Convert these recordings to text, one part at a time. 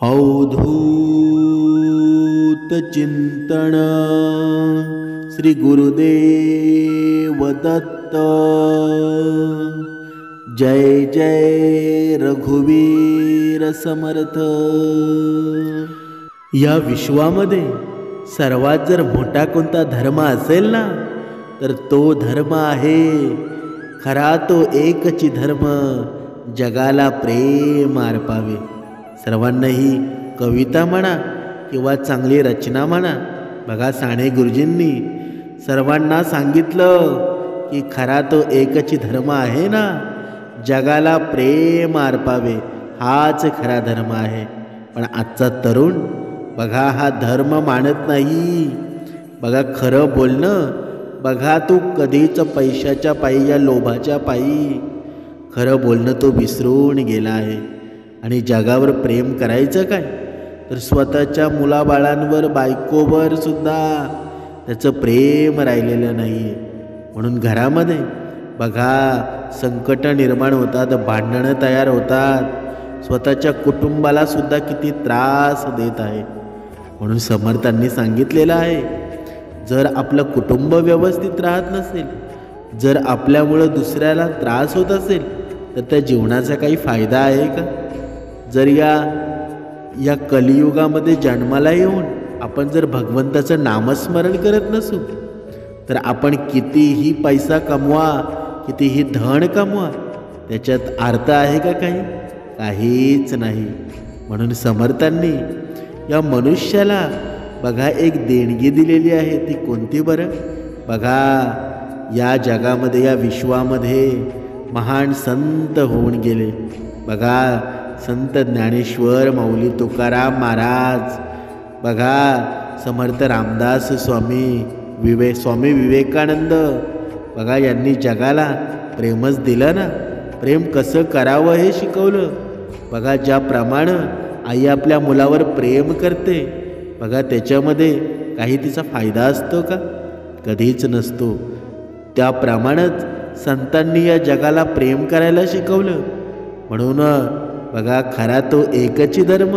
अवधूत चिंतन श्री गुरुदेव दत्त। जय जय रघुवीर समर्थ। या विश्वामध्ये सर्वात जर मोठा कोणता धर्म असेल ना, तर तो धर्म आहे खरा तो एकची धर्म, जगाला प्रेम अर्पावे। सर्वांना ही कविता म्हणा किंवा चांगली रचना म्हणा, बघा साने गुरुजींनी सर्वांना सांगितलं की खरा तो एकची धर्म आहे ना, जगाला प्रेम अर्पावे, हाच खरा धर्म आहे। पण आजचा तरुण बघा हा धर्म मानत नाही। बघा खरं बोलणं, बघा तू कधीच पैशाच्या पायी या लोभाच्या पायी खरं बोलणं तो विसरून गेला आहे। आणि जगावर प्रेम करायचं काय, तर स्वतःच्या मुलाबाळांवर बायकोवर सुद्धा त्याचं प्रेम राहिलेलं नाही आहे। म्हणून घरामध्ये बघा संकट निर्माण होतात, भांडणं तयार होतात, स्वतःच्या कुटुंबाला सुद्धा किती त्रास देत आहे। म्हणून समर्थांनी सांगितलेलं आहे, जर आपलं कुटुंब व्यवस्थित राहत नसेल, जर आपल्यामुळं दुसऱ्याला त्रास होत असेल, तर त्या जीवनाचा काही फायदा आहे का? जर या कलियुगामध्ये जन्माला येऊन आपण जर भगवंताचं नामस्मरण करत नसू, तर आपण कितीही पैसा कमवा, कितीही धन कमवा, त्याच्यात अर्थ आहे का? काहीच नाही। म्हणून समर्थांनी या मनुष्याला बघा एक देणगी दिलेली आहे, ती कोणती बरं? बघा या जगामध्ये या विश्वामध्ये महान संत होऊन गेले। बघा संत ज्ञानेश्वर माऊली तुकाराम महाराज, बघा समर्थ रामदास स्वामी, स्वामी विवेकानंद, बघा यांनी जगाला प्रेमच दिलं ना, प्रेम कसं करावं हे शिकवलं। बघा ज्याप्रमाणे आई आपल्या मुलावर प्रेम करते, बघा त्याच्यामध्ये काही तिचा फायदा असतो का? कधीच नसतो। त्याप्रमाणेच संतांनी या जगाला प्रेम करायला शिकवलं। म्हणून बघा खरा तो एकची धर्म,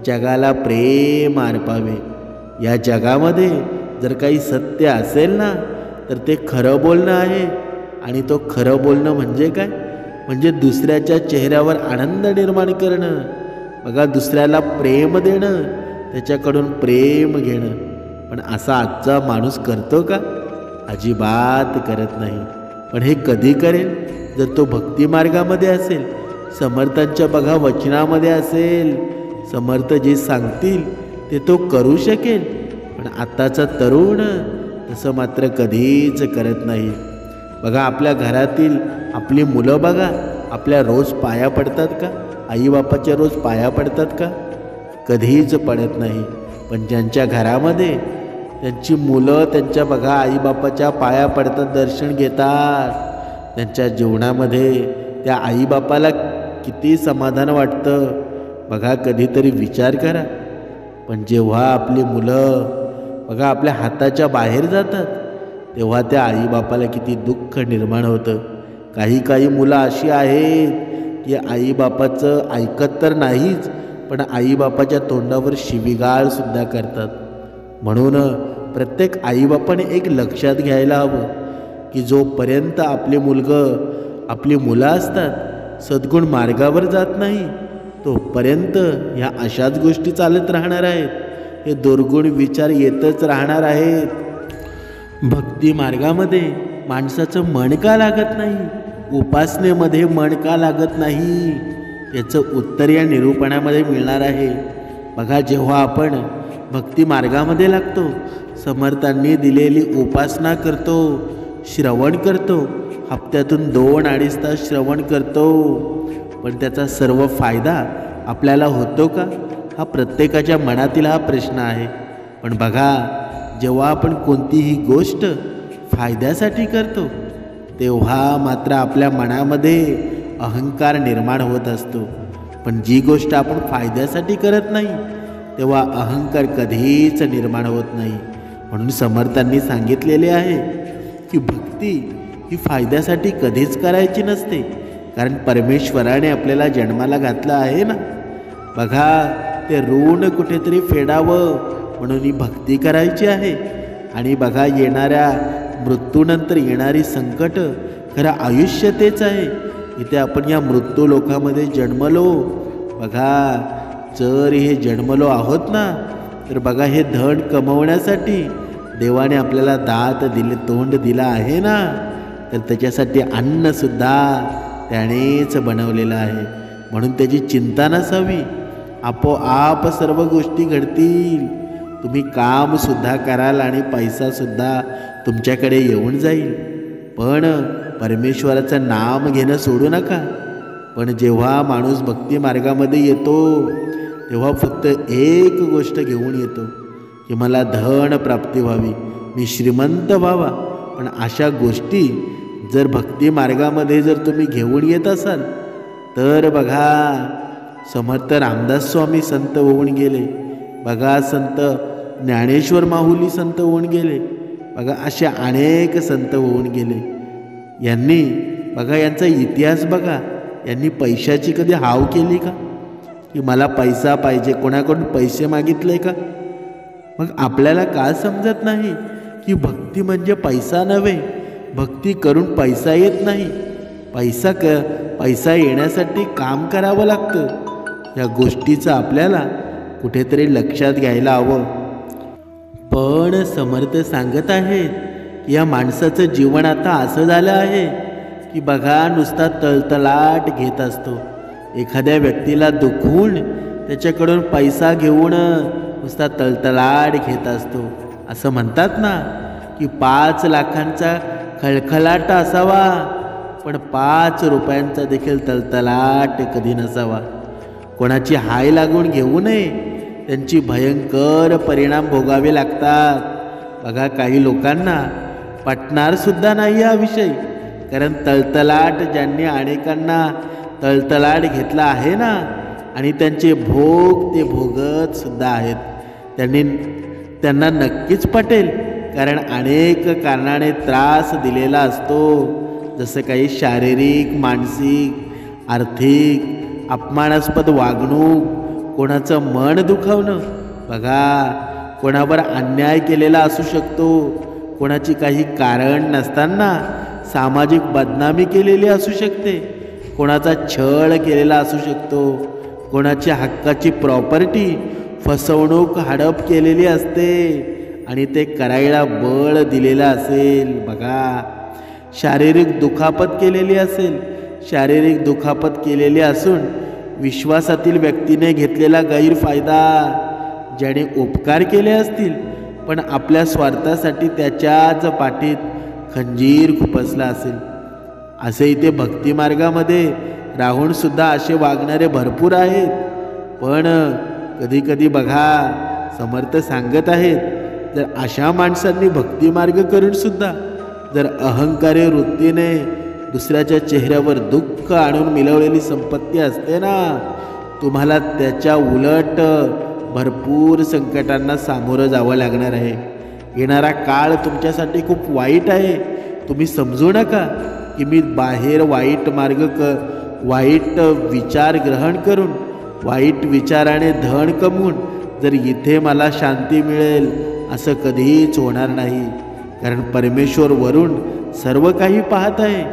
जगाला प्रेम अर्पावे। या जगामध्ये जर काही सत्य असेल ना, तर ते खरं बोलणं आहे। आणि तो खरं बोलणं म्हणजे काय? म्हणजे दुसऱ्याच्या चेहऱ्यावर आनंद निर्माण करणं, बघा दुसऱ्याला प्रेम देणं, त्याच्याकडून प्रेम घेणं। पण असा आजचा माणूस करतो का? अजिबात करत नाही। पण हे कधी करेल? जर तो भक्ती मार्गामध्ये असेल, समर्थांच्या बघा वचनामध्ये असेल, समर्थ जे सांगतील ते तो करू शकेल। पण आताचा तरुण तसं मात्र कधीच करत नाही। बघा आपल्या घरातील आपली मुलं बघा आपल्या रोज पाया पडतात का? आईबापाच्या रोज पाया पडतात का? कधीच पडत नाही। पण ज्यांच्या घरामध्ये त्यांची मुलं त्यांच्या बघा आईबापाच्या पाया पडतात, दर्शन घेतात, त्यांच्या जीवनामध्ये त्या आईबापाला किती समाधान वाटतं बघा, कधीतरी विचार करा। पण जेव्हा आपली मुलं बघा आपल्या हाताच्या बाहेर जातात, तेव्हा त्या आईबापाला किती दुःख निर्माण होतं। काही मुलं अशी आहेत की आईबापाचं ऐकत तर नाहीच, पण आईबापाच्या तोंडावर शिवीगाळ सुद्धा करतात। म्हणून प्रत्येक आईबापाने एक लक्षात घ्यायला हवं की जोपर्यंत आपली मुलं असतात, सद्गुण मार्गावर जात नाही, तोपर्यंत ह्या अशाच गोष्टी चालत राहणार आहेत, हे दुर्गुण विचार येतच राहणार आहेत। भक्ती मार्गामध्ये माणसाचं मन का लागत नाही, उपासनेमध्ये मन का लागत नाही, याचं उत्तर या निरूपणामध्ये मिळणार आहे। बघा जेव्हा आपण भक्ती मार्गामध्ये लागतो, समर्थांनी दिलेली उपासना करतो, श्रवण करतो, हप्त्यातून 2-2.5 तास श्रवण करतो, पण त्याचा सर्व फायदा आपल्याला होतो का? हा प्रत्येकाच्या मनातील हा प्रश्न आहे। पण बघा जेव्हा आपण कोणतीही गोष्ट फायद्यासाठी करतो, तेव्हा मात्र आपल्या मनामध्ये अहंकार निर्माण होत असतो। पण जी गोष्ट आपण फायद्यासाठी करत नाही, तेव्हा अहंकार कधीच निर्माण होत नाही। म्हणून समर्थांनी सांगितलेले आहे की भक्ती ही फायद्यासाठी कधीच करायची नसते, कारण परमेश्वराने आपल्याला जन्माला घातलं आहे ना। बघा ते ऋण कुठेतरी फेडावं म्हणून ही भक्ती करायची आहे. आणि बघा, येणाऱ्या मृत्यूनंतर येणारी संकट, खरं आयुष्य तेच आहे. इथे आपण या मृत्यू लोकामध्ये जन्मलो. बघा, जर हे जन्मलो आहोत ना, तर बघा, हे धन कमवण्यासाठी देवाने आपल्याला दात दिले, तोंड दिला आहे ना, तर त्याच्यासाठी अन्नसुद्धा त्यानेच बनवलेलं आहे. म्हणून त्याची चिंता नसावी. आपोआप सर्व गोष्टी घडतील. तुम्ही कामसुद्धा कराल आणि पैसासुद्धा तुमच्याकडे येऊन जाईल. पण परमेश्वराचं नाम घेणं सोडू नका. पण जेव्हा माणूस भक्ती मार्गामध्ये येतो तेव्हा फक्त एक गोष्ट घेऊन येतो की मला धन प्राप्ती व्हावी, मी श्रीमंत व्हावा. पण अशा गोष्टी जर भक्ती मार्गामध्ये जर तुम्ही घेऊन येत असाल तर बघा, समर्थ रामदास स्वामी संत होऊन गेले. बघा, संत ज्ञानेश्वर माहुली संत होऊन गेले. बघा, असे अनेक संत होऊन गेले. यांनी बघा, यांचा इतिहास बघा, यांनी पैशाची कधी हाव केली का? की मला पैसा पाहिजे, कोणाकडून पैसे मागितले का? मग आपल्याला का समजत नाही की भक्ती म्हणजे पैसा नव्हे. भक्ती करून पैसा येत नाही. पैसा येण्यासाठी काम करावं लागतं. या गोष्टीचं आपल्याला कुठेतरी लक्षात घ्यायला हवं. पण समर्थ सांगत आहेत की या माणसाचं जीवन आता असं झालं आहे की बघा, नुसता तळतळाट घेत असतो. एखाद्या व्यक्तीला दुखवून त्याच्याकडून पैसा घेऊन नुसता तळतळाट घेत असतो. असं म्हणतात ना की 5 लाखांचा खळखळाट असावा, पण 5 रुपयांचा देखील तळतळाट कधी नसावा. कोणाची हाय लागून घेऊ नये, त्यांची भयंकर परिणाम भोगावे लागतात. बघा, काही लोकांना पटणारसुद्धा नाही हा विषय. कारण तळतळाट ज्यांनी अनेकांना तळतळाट घेतला आहे ना, आणि त्यांचे भोग ते भोगत सुद्धा आहेत, त्यांना नक्कीच पटेल. कारण अनेक कारणाने त्रास दिलेला असतो. जसं काही शारीरिक, मानसिक, आर्थिक, अपमानास्पद वागणूक, कोणाचं मन दुखावणं. बघा, कोणावर अन्याय केलेला असू शकतो. कोणाची काही कारण नसताना सामाजिक बदनामी केलेली असू शकते. कोणाचा छळ केलेला असू शकतो. कोणाच्या हक्काची प्रॉपर्टी फसवणूक हडप केलेली असते आणि ते करायला बळ दिलेलं असेल. बघा, शारीरिक दुखापत केलेली असेल. शारीरिक दुखापत केलेली असून विश्वासातील व्यक्तीने घेतलेला गैरफायदा, ज्याने उपकार केले असतील पण आपल्या स्वार्थासाठी त्याच्याच पाठीत खंजीर खुपसला असेल. असे इथे भक्ती मार्गामध्ये राहून सुद्धा असे वागणारे भरपूर आहेत. पण कधी कधी बघा, समर्थ सांगत आहेत, जर अशा माणसांनी भक्ती मार्ग करून सुद्धा जर अहंकारी वृत्तीने दुसऱ्याच्या चेहऱ्यावर दुःख आणून मिळवलेली संपत्ती असते ना, तुम्हाला त्याच्या उलट भरपूर संकटांना सामोरं जावं लागणार आहे. येणारा काळ तुमच्यासाठी खूप वाईट आहे. तुम्ही समजू नका की मी बाहेर वाईट विचार ग्रहण करून, वाईट विचाराने धन कमवून जर इथे मला शांती मिळेल, असं कधीच होणार नाही. कारण परमेश्वर वरून सर्व काही पाहत आहे.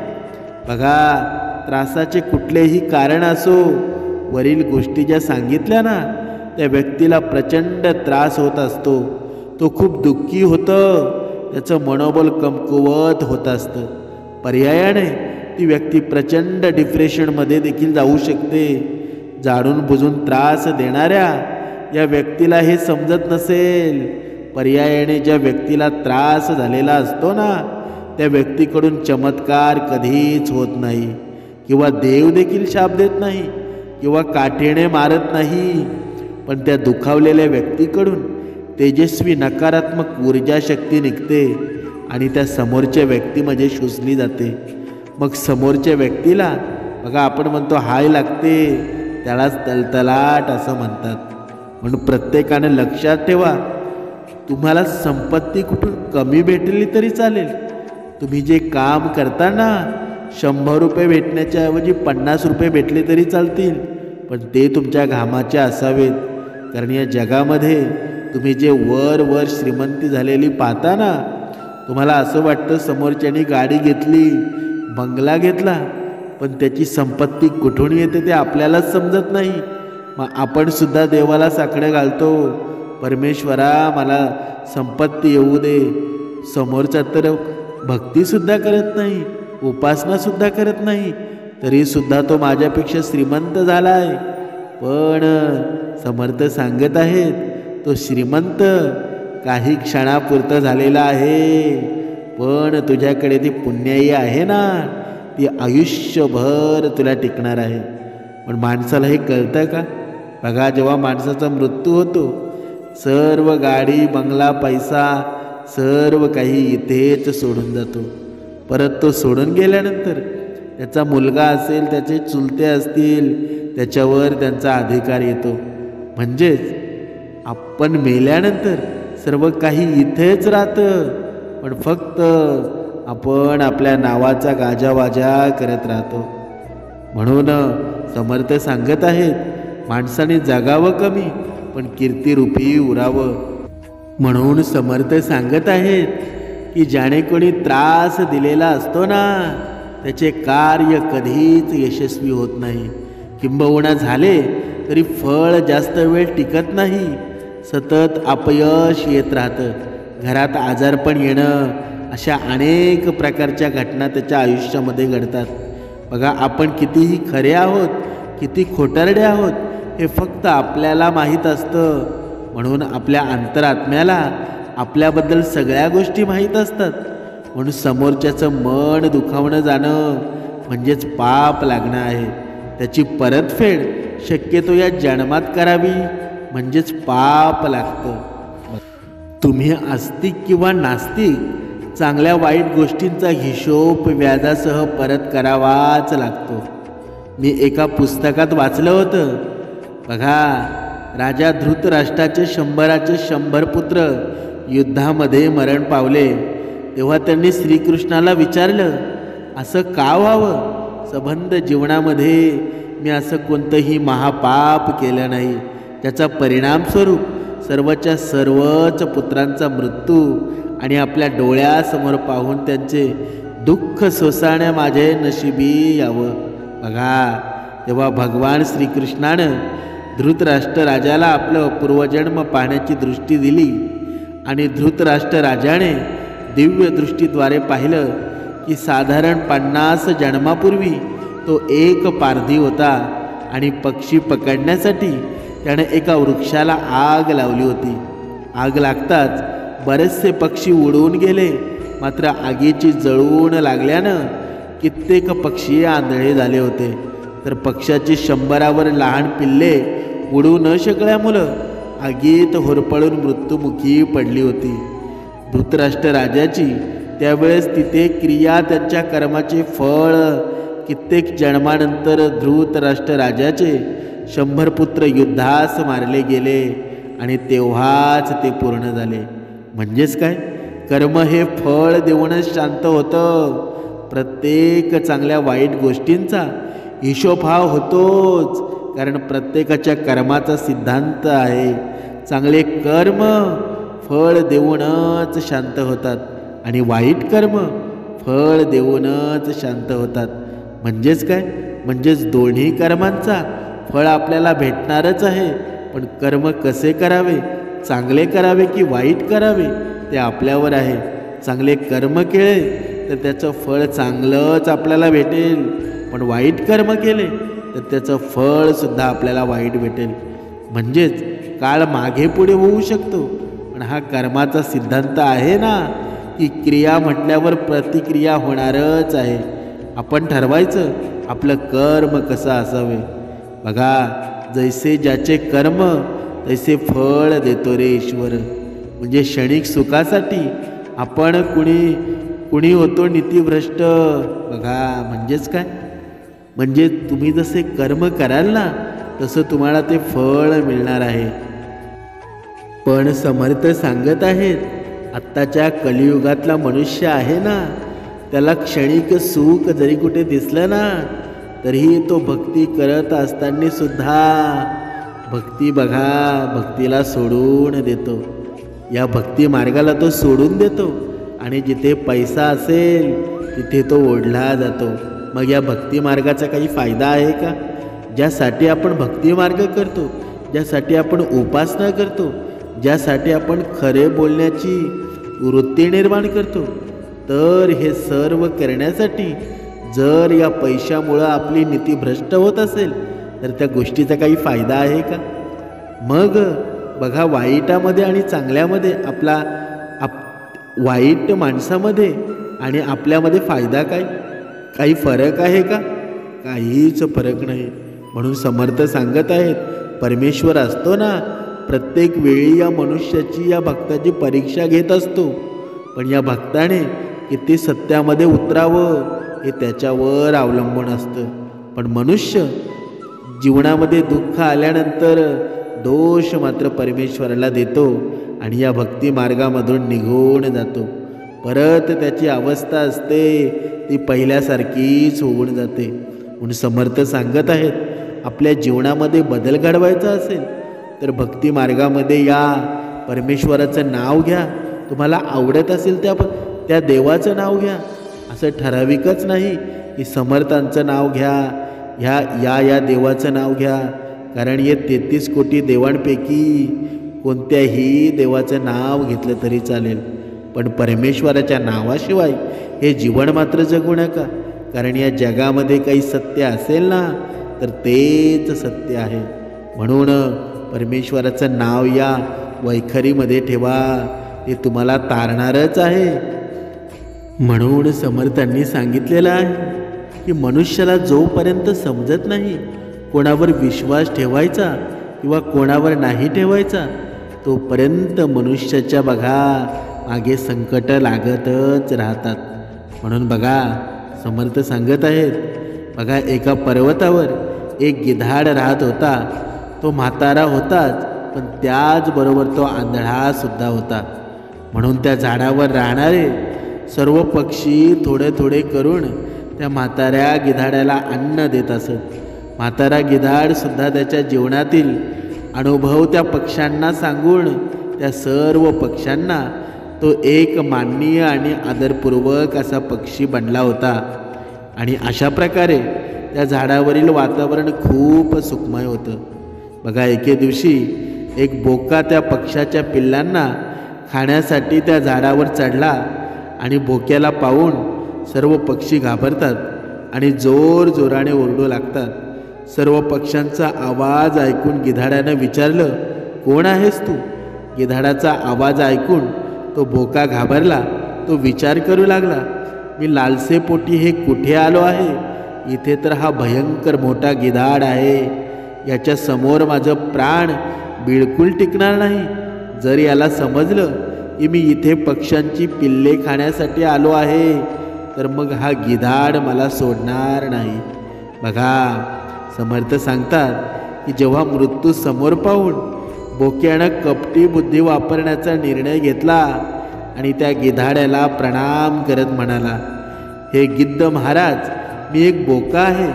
बघा, त्रासाचे कुठलेही कारण असो, वरील गोष्टी ज्या सांगितल्या ना, त्या व्यक्तीला प्रचंड त्रास होत असतो. तो खूप दुःखी होतं. त्याचं मनोबल कमकुवत होत असतं. पर्यायाने ती व्यक्ती प्रचंड डिप्रेशनमध्ये देखील जाऊ शकते. जाणून बुजून त्रास देणाऱ्या या व्यक्तीला हे समजत नसेल. पर्यायाने ज्या व्यक्तीला त्रास झालेला असतो ना, त्या व्यक्तीकडून चमत्कार कधीच होत नाही, किंवा देव देखील शाप देत नाही, किंवा काठीने मारत नाही. पण त्या दुखावलेल्या व्यक्तीकडून तेजस्वी नकारात्मक ऊर्जा शक्ती निघते आणि त्या समोरच्या व्यक्तीमध्ये शोषली जाते. मग समोरच्या व्यक्तीला बघा, आपण म्हणतो हाय लागते, त्यालाच तलतलाट असं म्हणतात. म्हणून प्रत्येकाने लक्षात ठेवा, तुम्हाला संपत्ती कुठून कमी भेटली तरी चालेल. तुम्ही जे काम करता ना, 100 रुपये भेटण्याच्या ऐवजी 50 रुपये भेटले तरी चालतील, पण ते तुमच्या घामाचे असावेत. कारण या जगामध्ये तुम्ही जे वर वर श्रीमंती झालेली पाहता ना, तुम्हाला असं वाटतं समोरच्यानी गाडी घेतली, बंगला घेतला, पण त्याची संपत्ती कुठून येते ते आपल्यालाच समजत नाही. मग आपण सुद्धा देवाला साकडं घालतो, परमेश्वरा मला संपत्ती येऊ दे. समोरचा तर भक्तीसुद्धा करत नाही, उपासनासुद्धा करत नाही, तरीसुद्धा तो माझ्यापेक्षा श्रीमंत झाला आहे. पण समर्थ सांगत आहेत, तो श्रीमंत काही क्षणापुरतं झालेला आहे, पण तुझ्याकडे ती पुण्याई आहे ना, ती आयुष्यभर तुला टिकणार आहे. पण माणसाला हे कळतं का? बघा, जेव्हा माणसाचा मृत्यू होतो, सर्व गाडी, बंगला, पैसा सर्व काही इथेच सोडून जातो. परत तो सोडून गेल्यानंतर त्याचा मुलगा असेल, त्याचे चुलते असतील, त्याच्यावर त्यांचा अधिकार येतो. म्हणजेच आपण मेल्यानंतर सर्व काही इथेच राहतं, पण फक्त आपण आपल्या नावाचा गाजावाजा करत राहतो. म्हणून समर्थ सांगत आहेत, माणसाने जगावं कमी, पण कीर्तिरूपी उरावं. म्हणून समर्थ सांगत आहेत की ज्याने कोणी त्रास दिलेला असतो ना, त्याचे कार्य कधीच यशस्वी होत नाही. किंबहुना झाले तरी फळ जास्त वेळ टिकत नाही, सतत अपयश येत राहतं. घरात आजारपण येणं, अशा अनेक प्रकारच्या घटना त्याच्या आयुष्यामध्ये घडतात. बघा, आपण कितीही खरे आहोत, किती खोटारडे आहोत, हे फक्त आपल्याला माहीत असतं. म्हणून आपल्या अंतरात्म्याला आपल्याबद्दल सगळ्या गोष्टी माहीत असतात. म्हणून समोरच्याचं मन दुखावणं जाणं म्हणजेच पाप लागणं आहे. त्याची परतफेड शक्यतो या जन्मात करावी, म्हणजेच पाप लागतं. तुम्ही आस्तिक किंवा नास्तिक, चांगल्या वाईट गोष्टींचा हिशोब व्याजासह परत करावाच लागतो. मी एका पुस्तकात वाचलं होतं. बघा, राजा धृतराष्ट्राचे 100 पुत्र युद्धामध्ये मरण पावले. तेव्हा त्यांनी श्रीकृष्णाला विचारलं, असं का व्हावं? संबंध जीवनामध्ये मी असं कोणतंही महापाप केलं नाही, त्याचा परिणामस्वरूप सर्वच्या सर्वच पुत्रांचा मृत्यू आणि आपल्या डोळ्यासमोर पाहून त्यांचे दुःख सोसावणे माझे नशिबी यावं. बघा, तेव्हा भगवान श्रीकृष्णानं धृतराष्ट्र राजाला आपलं पूर्वजन्म पाहण्याची दृष्टी दिली आणि धृतराष्ट्र राजाने दिव्य दृष्टीद्वारे पाहिलं की साधारण 50 जन्मापूर्वी तो एक पारधी होता आणि पक्षी पकडण्यासाठी त्याने एका वृक्षाला आग लावली होती. आग लागताच बरेचसे पक्षी उडून गेले, मात्र आगीची जळून लागल्यानं कित्येक पक्षी आंधळे झाले होते. तर पक्षाची 100वर लहान पिल्ले उडू न शकल्यामुळं आगीत होरपळून मृत्युमुखी पडली होती. धृतराष्ट्र राजाची त्यावेळेस तिथे क्रिया, त्यांच्या कर्माचे फळ. कित्येक जन्मानंतर धृतराष्ट्र राजाचे 100 पुत्र युद्धास मारले गेले आणि तेव्हाच ते पूर्ण झाले. म्हणजेच काय? कर्म हे फळ देऊनच शांत होतं. प्रत्येक चांगल्या वाईट गोष्टींचा हिशोब हा होतोच, कारण प्रत्येकाच्या कर्माचा सिद्धांत आहे. चांगले कर्म फळ देऊनच शांत होतात आणि वाईट कर्म फळ देऊनच शांत होतात. म्हणजेच काय? म्हणजेच दोन्ही कर्मांचा फळ आपल्याला भेटणारच आहे, पण कर्म कसे करावे, चांगले करावे की वाईट करावे, ते आपल्यावर आहे. चांगले कर्म केले तर त्याचं फळ चांगलंच आपल्याला भेटेल, पण वाईट कर्म केले तर त्याचं फळसुद्धा आपल्याला वाईट भेटेल. म्हणजेच काळ मागे पुढे होऊ शकतो, पण हा कर्माचा सिद्धांत आहे ना, की क्रिया म्हटल्यावर प्रतिक्रिया होणारच आहे. आपण ठरवायचं आपलं कर्म कसं असावे. बघा, जैसे ज्याचे कर्म तैसे फळ देतो रे ईश्वर. म्हणजे क्षणिक सुखासाठी आपण कुणी होतो नीतिभ्रष्ट. बघा, म्हणजेच काय? म्हणजे तुम्ही जसे कर्म कराल ना, तसं तुम्हाला ते फळ मिळणार आहे. पण समर्थ सांगत आहेत, आत्ताच्या कलियुगातला मनुष्य आहे ना, त्याला क्षणिक सुख जरी कुठे दिसलं ना, तरीही तो भक्ती करत असताना सुद्धा भक्ती बघा, भक्तीला सोडून देतो. या भक्ती मार्गाला तो सोडून देतो आणि जिथे पैसा असेल तिथे तो ओढला जातो. मग या भक्ती मार्गाचा काही फायदा आहे का? ज्यासाठी आपण भक्ती मार्ग करतो, ज्यासाठी आपण उपासना करतो, ज्यासाठी आपण खरे बोलण्याची वृत्ती निर्माण करतो, तर हे सर्व करण्यासाठी जर या पैशामुळं आपली नीती भ्रष्ट होत असेल तर त्या गोष्टीचा काही फायदा आहे का? मग बघा, वाईटामध्ये आणि चांगल्यामध्ये वाईट माणसामध्ये आणि आपल्यामध्ये फायदा काय? काही फरक आहे का? काहीच फरक नाही. म्हणून समर्थ सांगत आहेत, परमेश्वर असतो ना, प्रत्येक वेळी या मनुष्याची, या भक्ताची परीक्षा घेत असतो. पण या भक्ताने किती सत्यामध्ये उतरावं हे त्याच्यावर अवलंबून असतं. पण मनुष्य जीवनामध्ये दुःख आल्यानंतर दोष मात्र परमेश्वराला देतो आणि या भक्ती मार्गामधून निघून जातो. परत त्याची अवस्था असते ती पहिल्यासारखीच होऊन जाते. म्हणून समर्थ सांगत आहेत, आपल्या जीवनामध्ये बदल घडवायचा असेल तर भक्ती मार्गामध्ये या, परमेश्वराचं नाव घ्या. तुम्हाला आवडत असेल त्या देवाचं नाव घ्या. असं ठराविकच नाही की समर्थांचं नाव घ्या, या देवाचं नाव घ्या. कारण हे 33 कोटी देवांपैकी कोणत्याही देवाचं नाव घेतलं तरी चालेल. पण परमेश्वराच्या नावाशिवाय हे जीवन मात्र जगू नका. कारण या जगामध्ये काही सत्य असेल ना तर तेच सत्य आहे. म्हणून परमेश्वराचं नाव या वैखरीमध्ये ठेवा, ते तुम्हाला तारणारच आहे. म्हणून समर्थांनी सांगितलेलं आहे की मनुष्याला जोपर्यंत समजत नाही कोणावर विश्वास ठेवायचा किंवा कोणावर नाही ठेवायचा, तोपर्यंत मनुष्याच्या बघा मागे संकट लागतच राहतात. म्हणून बघा, समर्थ सांगत आहेत, बघा, एका पर्वतावर एक गिधाड राहत होता. तो म्हातारा होताच, पण त्याचबरोबर तो आंधळासुद्धा होता. म्हणून त्या झाडावर राहणारे सर्व पक्षी थोडे थोडे करून त्या म्हाताऱ्या गिधाड्याला अन्न देत असत. म्हातारा गिधाडसुद्धा त्याच्या जीवनातील अनुभव त्या पक्ष्यांना सांगून त्या सर्व पक्ष्यांना तो एक माननीय आणि आदरपूर्वक असा पक्षी बनला होता. आणि अशा प्रकारे त्या झाडावरील वातावरण खूप सुखमय होतं. बघा, एके दिवशी एक बोका त्या पक्ष्याच्या पिल्लांना खाण्यासाठी त्या झाडावर चढला आणि बोक्याला पाहून सर्व पक्षी घाबरतात आणि जोरजोराने ओरडू लागतात. सर्व पक्ष्यांचा आवाज ऐकून गिधाडानं विचारलं, कोण आहेस तू? गिधाडाचा आवाज ऐकून तो बोका घाबरला. तो विचार करू लागला, मी लालसेपोटी हे कुठे आलो आहे? इथे तर हा भयंकर मोठा गिधाड आहे. याच्या समोर माझं प्राण बिलकुल टिकणार नाही. जर याला समजलं की मी इथे पक्ष्यांची पिल्ले खाण्यासाठी आलो आहे तर मग हा गिधाड मला सोडणार नाही. बघा, समर्थ सांगतात की जेव्हा मृत्यू समोर पाहून बोक्यानं कपटी बुद्धी वापरण्याचा निर्णय घेतला आणि त्या गिधाड्याला प्रणाम करत म्हणाला, हे गिद्ध महाराज, मी एक बोका आहे.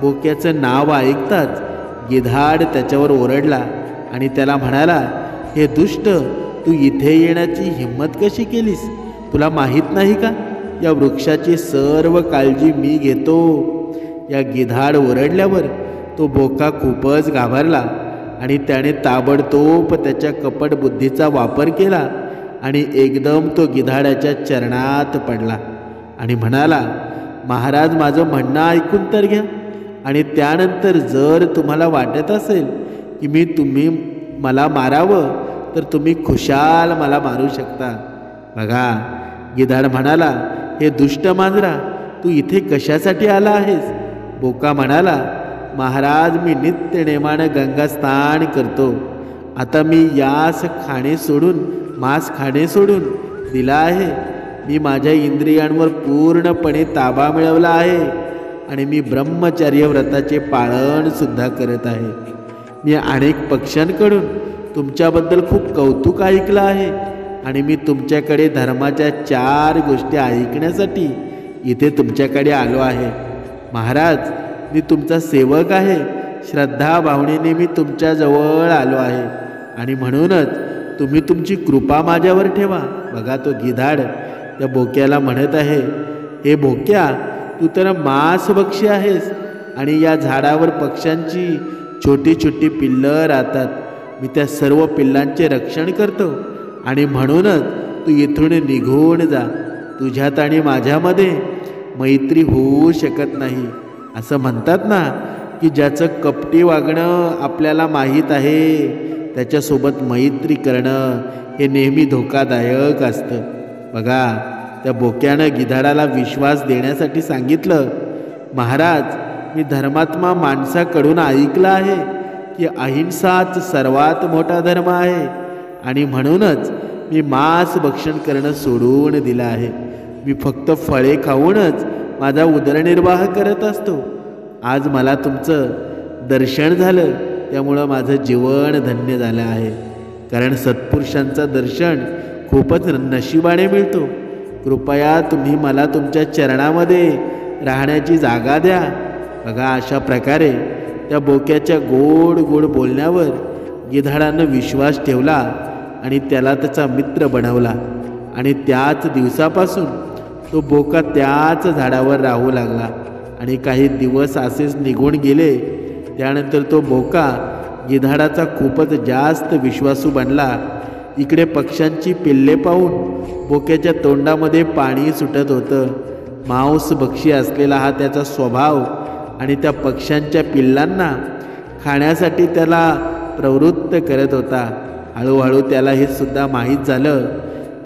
बोक्याचं नाव ऐकताच गिधाड त्याच्यावर ओरडला आणि त्याला म्हणाला, हे दुष्ट, तू इथे येण्याची हिंमत कशी केलीस? तुला माहीत नाही का, या वृक्षाची सर्व काळजी मी घेतो. या गिधाड ओरडल्यावर तो बोका खूपच घाबरला आणि त्याने ताबडतोब त्याच्या कपट बुद्धीचा वापर केला आणि एकदम तो गिधाडाच्या चरणात पडला आणि म्हणाला, महाराज, माझं म्हणणं ऐकून तर घ्या आणि त्यानंतर जर तुम्हाला वाटत असेल की तुम्ही मला मारावं तर तुम्ही खुशाल मला मारू शकता. बघा, गिधाड म्हणाला, हे दुष्ट मांजरा, तू इथे कशासाठी आला आहेस? बोका म्हणाला, महाराज, मी नित्य नेमानं गंगास्नान करतो. आता मी मांस खाणे सोडून दिला आहे. मी माझ्या इंद्रियांवर पूर्णपणे ताबा मिळवला आहे आणि मी ब्रह्मचर्य व्रताचे पाळणसुद्धा करत आहे. मी अनेक पक्ष्यांकडून तुमच्याबद्दल खूप कौतुक ऐकलं आहे आणि मी तुमच्याकडे धर्माच्या 4 गोष्टी ऐकण्यासाठी इथे तुमच्याकडे आलो आहे. महाराज, मी तुमचा सेवक आहे. श्रद्धा भावनेने मी तुमच्या जवळ आलो आहे आणि म्हणूनच तुम्ही तुमची कृपा माझ्यावर ठेवा. बघा तो गिधाड त्या बोक्याला म्हणत आहे, हे बोक्या, तू तर मांसभक्षी आहेस आणि या झाडावर पक्ष्यांची छोटी छोटी पिल्लं राहतात. मी त्या सर्व पिल्लांचे रक्षण करतो आणि म्हणूनच तू इथून निघून जा. तुझ्यात आणि माझ्यामध्ये मैत्री होऊ शकत नाही. असं म्हणतात ना की ज्याचं कपटी वागणं आपल्याला माहीत आहे त्याच्यासोबत मैत्री करणं हे नेहमी धोकादायक असतं. बघा त्या बोक्यानं गिधाडाला विश्वास देण्यासाठी सांगितलं, महाराज, मी धर्मात्मा माणसाकडून ऐकलं आहे की अहिंसाच सर्वात मोठा धर्म आहे आणि म्हणूनच मी मांस भक्षण करणं सोडून दिलं आहे. मी फक्त फळे खाऊनच माझा उदरनिर्वाह करत असतो. आज मला तुमचं दर्शन झालं त्यामुळं माझं जीवन धन्य झालं आहे. कारण सत्पुरुषांचं दर्शन खूपच नशिबाने मिळतो. कृपया तुम्ही मला तुमच्या चरणामध्ये राहण्याची जागा द्या. बघा अशा प्रकारे त्या बोक्याच्या गोड गोड बोलण्यावर गिधाडानं विश्वास ठेवला आणि त्याला त्याचा मित्र बनवला आणि त्याच दिवसापासून तो बोका त्याच झाडावर राहू लागला आणि काही दिवस असेच निघून गेले. त्यानंतर तो बोका गिधाडाचा खूपच जास्त विश्वासू बनला. इकडे पक्ष्यांची पिल्ले पाहून बोक्याच्या तोंडामध्ये पाणी सुटत होतं. मांसभक्षी असलेला हा त्याचा स्वभाव आणि त्या पक्ष्यांच्या पिल्लांना खाण्यासाठी त्याला प्रवृत्त करत होता. हळूहळू त्याला हे सुद्धा माहीत झालं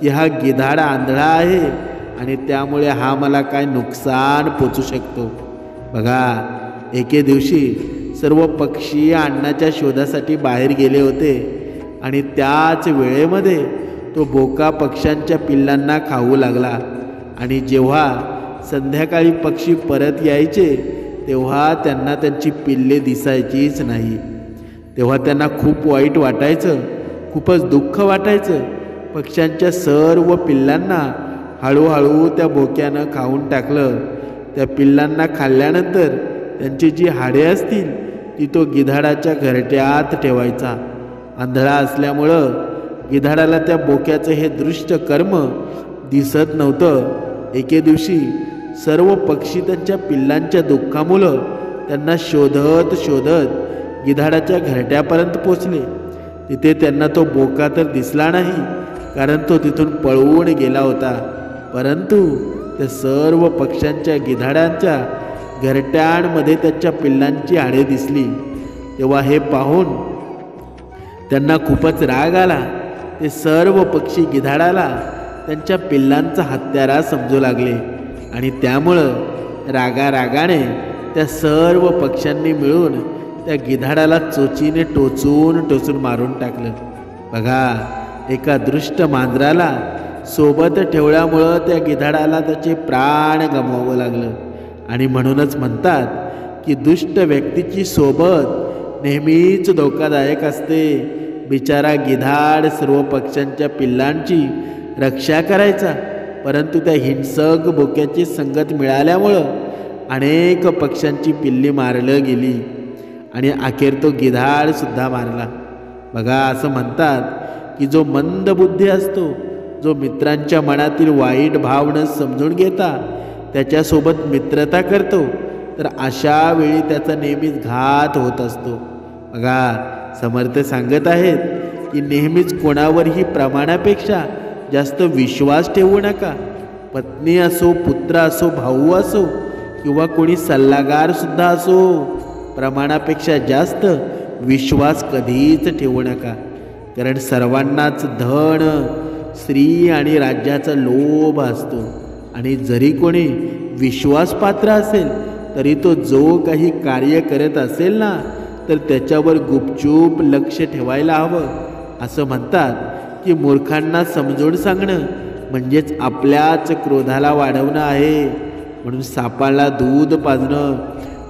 की हा गिधाड आंधळा आहे आणि त्यामुळे हा मला काय नुकसान पोचू शकतो. बघा एके दिवशी सर्व पक्षी अन्नाच्या शोधासाठी बाहेर गेले होते आणि त्याच वेळेमध्ये तो बोका पक्ष्यांच्या पिल्लांना खाऊ लागला. आणि जेव्हा संध्याकाळी पक्षी परत यायचे तेव्हा त्यांना त्यांची पिल्ले दिसायचीच नाही. तेव्हा त्यांना खूप वाईट वाटायचं, खूपच दुःख वाटायचं. पक्ष्यांच्या सर्व पिल्लांना हळूहळू त्या बोक्यानं खाऊन टाकलं. त्या पिल्लांना खाल्ल्यानंतर त्यांची जी हाडे असतील ती तो गिधाडाच्या घरट्यात ठेवायचा. आंधळा असल्यामुळं गिधाडाला त्या बोक्याचं हे दृष्ट कर्म दिसत नव्हतं. एके दिवशी सर्व पक्षी त्यांच्या पिल्लांच्या दुःखामुळं त्यांना शोधत शोधत गिधाडाच्या घरट्यापर्यंत पोचले. तिथे त्यांना तो बोका तर दिसला नाही, कारण तो तिथून पळून गेला होता. परंतु त्या सर्व पक्ष्यांच्या गिधाडांच्या घरट्यांमध्ये त्यांच्या पिल्लांची हाडे दिसली. तेव्हा हे पाहून त्यांना खूपच राग आला. ते सर्व पक्षी गिधाडाला त्यांच्या पिल्लांचा हत्यारा समजू लागले आणि त्यामुळं रागारागाने त्या सर्व पक्ष्यांनी मिळून त्या गिधाडाला चोचीने टोचून टोचून मारून टाकलं. बघा एका दृष्ट मांजराला सोबत ठेवल्यामुळं त्या गिधाडाला त्याचे प्राण गमवावं लागलं. आणि म्हणूनच म्हणतात की दुष्ट व्यक्तीची सोबत नेहमीच धोकादायक असते. बिचारा गिधाड सर्व पक्ष्यांच्या पिल्लांची रक्षा करायचा, परंतु त्या हिंसक बोक्याची संगत मिळाल्यामुळं अनेक पक्ष्यांची पिल्ली मारलं गेली आणि अखेर तो गिधाडसुद्धा मारला. बघा असं म्हणतात की जो मंदबुद्धी असतो, जो मित्रांच्या मनातील वाईट भावना समजून घेता त्याच्यासोबत मित्रता करतो, तर अशा वेळी त्याचा नेहमीच घात होत असतो. बघा समर्थ सांगत आहेत की नेहमीच कोणावरही प्रमाणापेक्षा जास्त विश्वास ठेवू नका. पत्नी असो, पुत्र असो, भाऊ असो किंवा कोणी सल्लागारसुद्धा असो, प्रमाणापेक्षा जास्त विश्वास कधीच ठेवू नका. कारण सर्वांनाच धन, स्त्री आणि राज्याचा लोभ असतो आणि जरी कोणी विश्वासपात्र असेल तरी तो जो काही कार्य करत असेल ना तर त्याच्यावर गुपचूप लक्ष ठेवायला हवं. असं म्हणतात की मूर्खांना समजून सांगणं म्हणजेच आपल्याच क्रोधाला वाढवणं आहे. म्हणून सापाला दूध पाजणं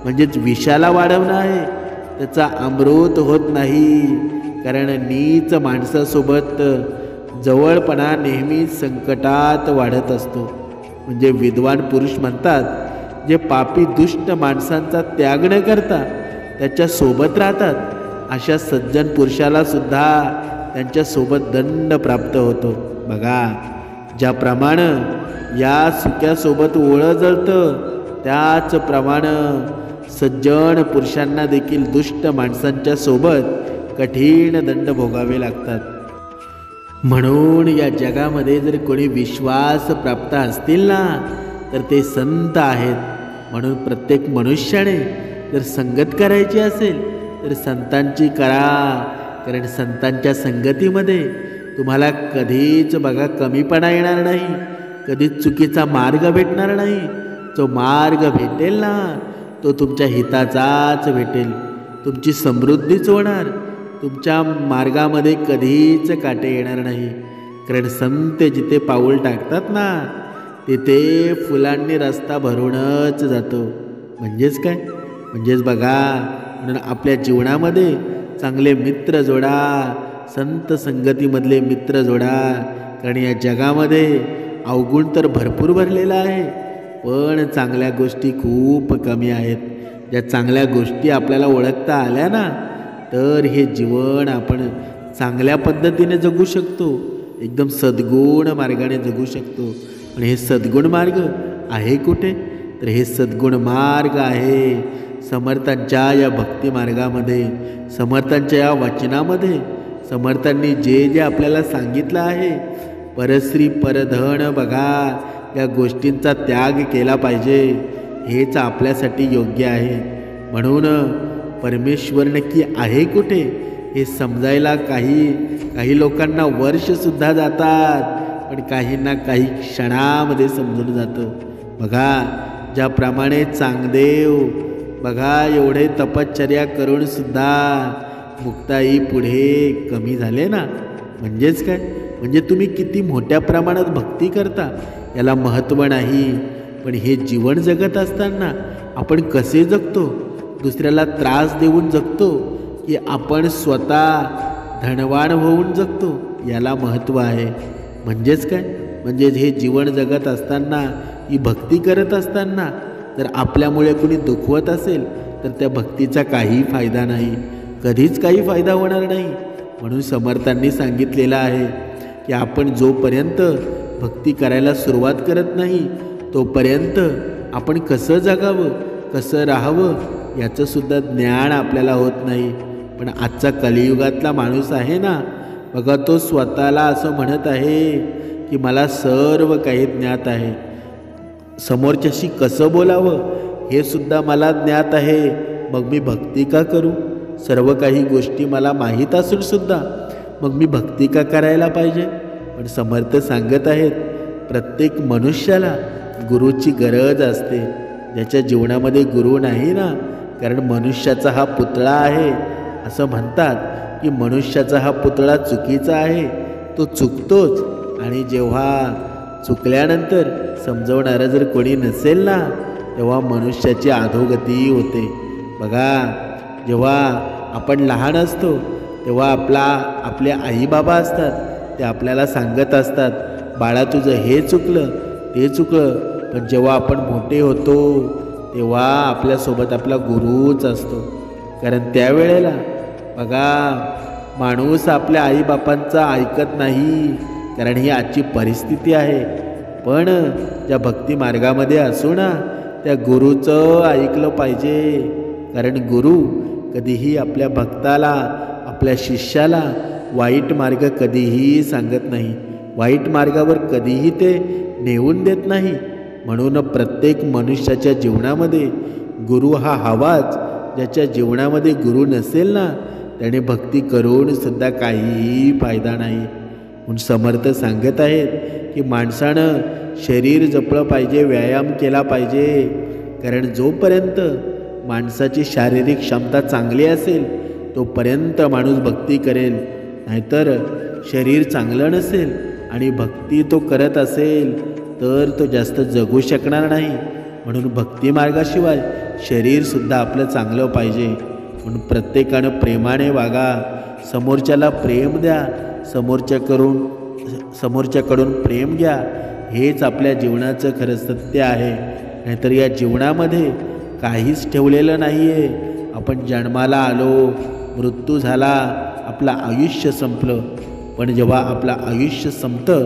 म्हणजेच विषाला वाढवणं आहे. त्याचा अमृत होत नाही. कारण नीच माणसासोबत जवळपणा नेहमी संकटात वाढत असतो. म्हणजे विद्वान पुरुष म्हणतात, जे पापी दुष्ट माणसांचा त्याग न करता त्याच्या सोबत राहतात, अशा सज्जन पुरुषाला सुद्धा त्यांच्या सोबत दंड प्राप्त होतो. बघा, ज्याप्रमाणे या सुक्यासोबत ओळं जळतं, त्याचप्रमाणे सज्जन पुरुषांना देखील दुष्ट माणसांच्या सोबत कठीण दंड भोगावे लागतात. म्हणून या जगामध्ये जर कोणी विश्वास प्राप्त असतील ना, तर ते संत आहेत. म्हणून प्रत्येक मनुष्याने जर संगत करायची असेल तर संतांची करा, कारण संतांच्या संगतीमध्ये तुम्हाला कधीच बघा कमीपणा येणार नाही, कधीच चुकीचा मार्ग भेटणार नाही. जो मार्ग भेटेल ना, तो तुमच्या हिताचाच भेटेल, तुमची समृद्धीच होणार. तुमच्या मार्गामध्ये कधीच काटे येणार नाही, कारण संत जिथे पाऊल टाकतात ना, तिथे फुलांनी रस्ता भरूनच जातो. म्हणजेच काय? म्हणजेच बघा, म्हणून आपल्या जीवनामध्ये चांगले मित्र जोडा, संत संगतीमधले मित्र जोडा. कारण या जगामध्ये अवगुण तर भरपूर भरलेला आहे, पण चांगल्या गोष्टी खूप कमी आहेत. ज्या चांगल्या गोष्टी आपल्याला ओळखता आल्या ना, तर हे जीवन आपण चांगल्या पद्धतीने जगू शकतो, एकदम सद्गुण मार्गाने जगू शकतो. आणि हे सद्गुण मार्ग आहे कुठे? तर हे सद्गुण मार्ग आहे समर्थांच्या या भक्ती मार्गामध्ये, समर्थांच्या या वचनामध्ये. समर्थांनी जे जे आपल्याला सांगितलं आहे, परश्री परधन, बघा, या गोष्टींचा त्याग केला पाहिजे, हेच आपल्यासाठी योग्य आहे. म्हणून परमेश्वर नक्की आहे कुठे हे समजायला काही लोकांना वर्षसुद्धा जातात, पण काहींना काही क्षणामध्ये समजून जातं. बघा, ज्याप्रमाणे चांगदेव बघा एवढे तपश्चर्या करून सुद्धा मुक्ताई पुढे कमी झाले ना. म्हणजेच काय? म्हणजे तुम्ही किती मोठ्या प्रमाणात भक्ती करता याला महत्त्व नाही, पण हे जीवन जगत असताना आपण कसे जगतो, दुसऱ्याला त्रास देऊन जगतो की आपण स्वतः धनवान होऊन जगतो, याला महत्त्व आहे. म्हणजेच काय? म्हणजे हे जीवन जगत असताना, ही भक्ती करत असताना जर आपल्यामुळे कोणी दुखवत असेल तर त्या भक्तीचा काही फायदा नाही, कधीच काही फायदा होणार नाही. म्हणून समर्थांनी सांगितलेलं आहे की आपण जोपर्यंत भक्ती करायला सुरुवात करत नाही, तोपर्यंत आपण कसं जगावं, कसं राहावं याचंसुद्धा ज्ञान आपल्याला होत नाही. पण आजचा कलियुगातला माणूस आहे ना, बघा, तो स्वतःला असं म्हणत आहे की मला सर्व काही ज्ञात आहे, समोरच्याशी कसं बोलावं हे सुद्धा मला ज्ञात आहे, मग मी भक्ती का करू? सर्व काही गोष्टी मला माहीत असून सुद्धा मग मी भक्ती का करायला पाहिजे? पण समर्थ सांगत आहेत, प्रत्येक मनुष्याला गुरुची गरज असते. ज्याच्या जीवनामध्ये गुरु नाही ना, कारण मनुष्याचा हा पुतळा आहे, असं म्हणतात की मनुष्याचा हा पुतळा चुकीचा आहे, तो चुकतोच. आणि जेव्हा चुकल्यानंतर समजवणारं जर कोणी नसेल ना, तेव्हा मनुष्याची अधोगती होते. बघा, जेव्हा आपण लहान असतो तेव्हा आपले आईबाबा असतात, ते आपल्याला सांगत असतात, बाळा तुझं हे चुकलं ते चुकलं. पण जेव्हा आपण मोठे होतो तेव्हा आपल्यासोबत आपला गुरुच असतो, कारण त्यावेळेला बघा माणूस आपल्या आईबापांचं ऐकत नाही, कारण ही आजची परिस्थिती आहे. पण ज्या भक्ती मार्गामध्ये असू ना, त्या गुरुचं ऐकलं पाहिजे, कारण गुरु कधीही आपल्या भक्ताला, आपल्या शिष्याला वाईट मार्ग कधीही सांगत नाही, वाईट मार्गावर कधीही ते नेऊन देत नाही. म्हणून प्रत्येक मनुष्याच्या जीवनामध्ये गुरु हा हवाच. ज्याच्या जीवनामध्ये गुरु नसेल ना, त्याने भक्ती करून सुद्धा काहीही फायदा नाही. म्हणून समर्थ सांगत आहेत की माणसानं शरीर जपलं पाहिजे, व्यायाम केला पाहिजे, कारण जोपर्यंत माणसाची शारीरिक क्षमता चांगली असेल तोपर्यंत माणूस भक्ती करेल. नाहीतर शरीर चांगलं नसेल आणि भक्ती तो करत असेल तर तो जास्त जगू शकणार नाही. म्हणून भक्ती मार्गाशिवाय शरीरसुद्धा आपलं चांगलं पाहिजे. म्हणून प्रत्येकानं प्रेमाने वागा, समोरच्याला प्रेम द्या, समोरच्याकडून प्रेम घ्या, हेच आपल्या जीवनाचं खरं सत्य आहे. नाहीतर या जीवनामध्ये काहीच ठेवलेलं नाही आहे, आपण जन्माला आलो, मृत्यू झाला, आपलं आयुष्य संपलं. पण जेव्हा आपलं आयुष्य संपतं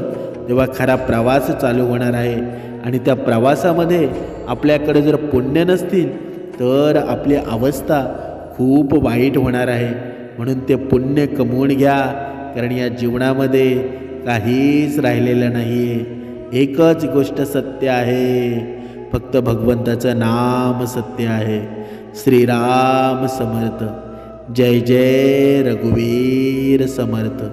तेव्हा खरा प्रवास चालू होणार आहे. आणि त्या प्रवासामध्ये आपल्याकडे जर पुण्य नसतील तर आपली अवस्था खूप वाईट होणार आहे. म्हणून ते पुण्य कमवून घ्या, कारण या जीवनामध्ये काहीच राहिलेलं नाही आहे. एकच गोष्ट सत्य आहे, फक्त भगवंताचं नाम सत्य आहे. श्रीराम समर्थ. जय जय रघुवीर समर्थ.